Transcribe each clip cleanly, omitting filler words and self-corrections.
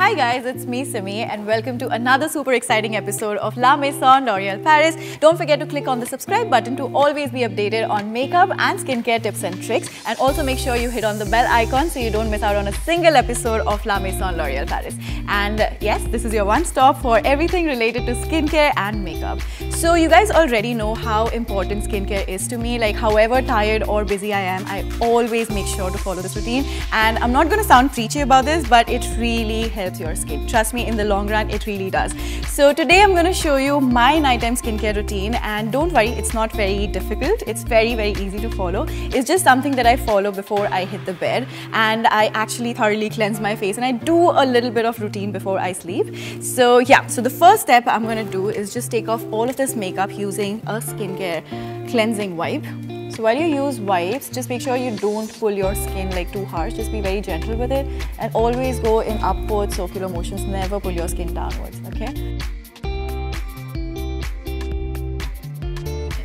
Hi guys, it's me Simi and welcome to another super exciting episode of La Maison L'Oréal Paris. Don't forget to click on the subscribe button to always be updated on makeup and skincare tips and tricks, and also make sure you hit on the bell icon so you don't miss out on a single episode of La Maison L'Oréal Paris. And yes, this is your one stop for everything related to skincare and makeup. So you guys already know how important skincare is to me. Like however tired or busy I am, I always make sure to follow this routine. And I'm not going to sound preachy about this, but it really helps your skin. Trust me, in the long run, it really does. So today I'm going to show you my nighttime skincare routine, and don't worry, it's not very difficult. It's very easy to follow. It's just something that I follow before I hit the bed, and I actually thoroughly cleanse my face, and I do a little bit of routine before I sleep. So yeah, so the first step I'm going to do is just take off all of this makeup using a skincare cleansing wipe. So while you use wipes, just make sure you don't pull your skin like too harsh. Just be very gentle with it and always go in upward circular motions. Never pull your skin downwards, okay?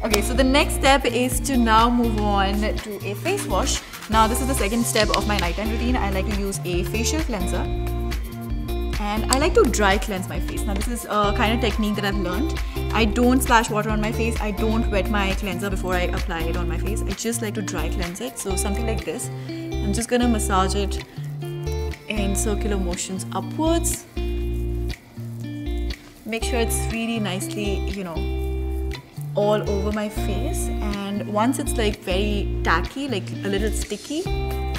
Okay, so the next step is to now move on to a face wash. Now this is the second step of my nighttime routine. I like to use a facial cleanser. And I like to dry cleanse my face. Now this is a kind of technique that I've learned. I don't splash water on my face. I don't wet my cleanser before I apply it on my face. I just like to dry cleanse it. So something like this. I'm just gonna massage it in circular motions upwards. Make sure it's really nicely, you know, all over my face. And once it's like very tacky, like a little sticky,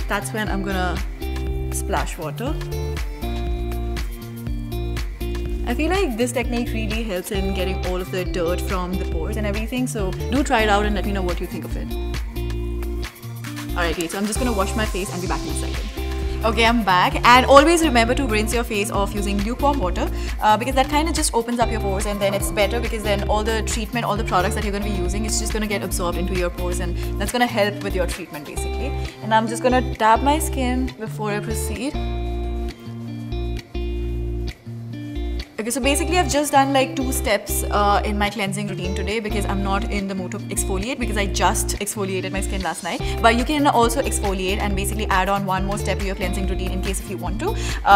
that's when I'm gonna splash water. I feel like this technique really helps in getting all of the dirt from the pores and everything, so do try it out and let me know what you think of it. Alright, so I'm just gonna wash my face and be back in a second. Okay, I'm back, and always remember to rinse your face off using lukewarm water because that kind of just opens up your pores, and then it's better because then all the treatment, all the products that you're going to be using, it's just going to get absorbed into your pores, and that's going to help with your treatment basically. And I'm just going to dab my skin before I proceed. Okay, so basically I've just done like 2 steps in my cleansing routine today because I'm not in the mood to exfoliate because I just exfoliated my skin last night. But you can also exfoliate and basically add on one more step to your cleansing routine in case if you want to.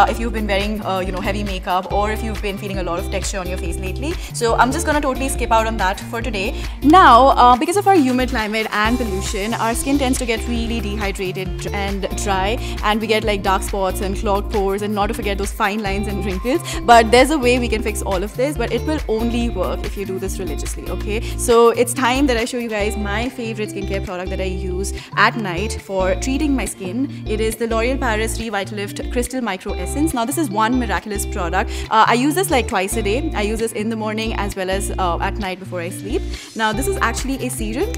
If you've been wearing you know, heavy makeup, or if you've been feeling a lot of texture on your face lately. So I'm just gonna totally skip out on that for today. Now, because of our humid climate and pollution, our skin tends to get really dehydrated and dry, and we get like dark spots and clogged pores, and not to forget those fine lines and wrinkles. But there's a way we can fix all of this, but it will only work if you do this religiously, okay? So it's time that I show you guys my favorite skincare product that I use at night for treating my skin. It is the L'Oréal Paris Revitalift Crystal Micro Essence. Now this is one miraculous product. I use this like twice a day. I use this in the morning as well as at night before I sleep. Now this is actually a serum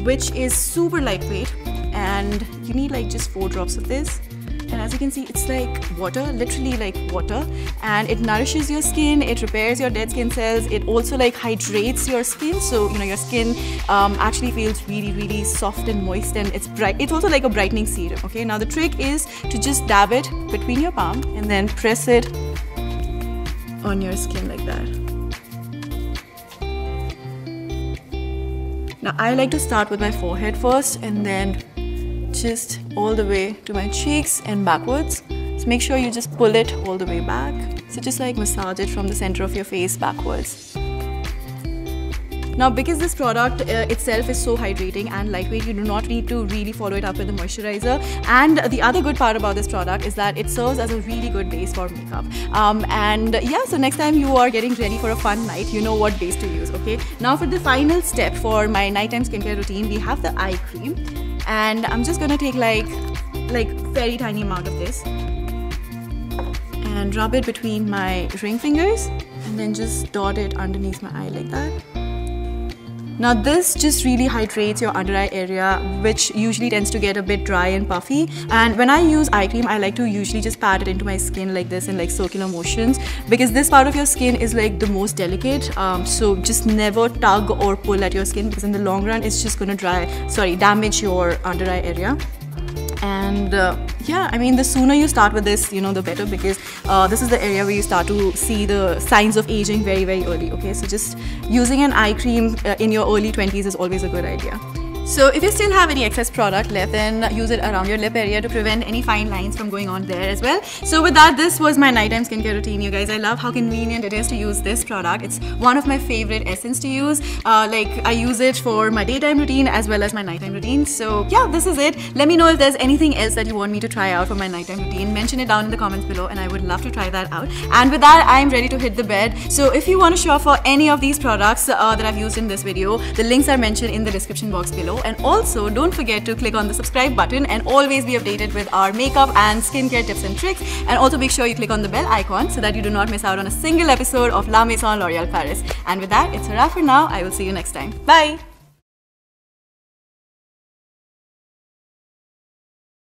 which is super lightweight, and you need like just 4 drops of this. And as you can see, it's like water, literally like water, and it nourishes your skin, it repairs your dead skin cells, it also like hydrates your skin, so you know your skin actually feels really soft and moist, and it's bright. It's also like a brightening serum, okay? Now the trick is to just dab it between your palm and then press it on your skin like that. Now I like to start with my forehead first and then just all the way to my cheeks and backwards. So make sure you just pull it all the way back. So just like massage it from the center of your face backwards. Now because this product itself is so hydrating and lightweight, you do not need to really follow it up with a moisturizer. And the other good part about this product is that it serves as a really good base for makeup. And yeah, so next time you are getting ready for a fun night, you know what base to use, okay? Now for the final step for my nighttime skincare routine, we have the eye cream. And I'm just gonna take like very tiny amount of this and rub it between my ring fingers and then just dot it underneath my eye like that. Now this just really hydrates your under eye area, which usually tends to get a bit dry and puffy. And when I use eye cream, I like to usually just pat it into my skin like this in like circular motions, because this part of your skin is like the most delicate. So just never tug or pull at your skin, because in the long run it's just gonna damage your under eye area. And yeah, I mean, the sooner you start with this, you know, the better, because this is the area where you start to see the signs of aging very early, okay? So just using an eye cream in your early 20s is always a good idea. So if you still have any excess product left, then use it around your lip area to prevent any fine lines from going on there as well. So with that, this was my nighttime skincare routine, you guys. I love how convenient it is to use this product. It's one of my favorite essence to use. Like I use it for my daytime routine as well as my nighttime routine. So yeah, this is it. Let me know if there's anything else that you want me to try out for my nighttime routine. Mention it down in the comments below and I would love to try that out. And with that, I'm ready to hit the bed. So if you want to shop for any of these products that I've used in this video, the links are mentioned in the description box below. And also don't forget to click on the subscribe button and always be updated with our makeup and skincare tips and tricks. And also make sure you click on the bell icon so that you do not miss out on a single episode of La Maison L'Oréal Paris. And with that, it's a wrap for now. I will see you next time. Bye!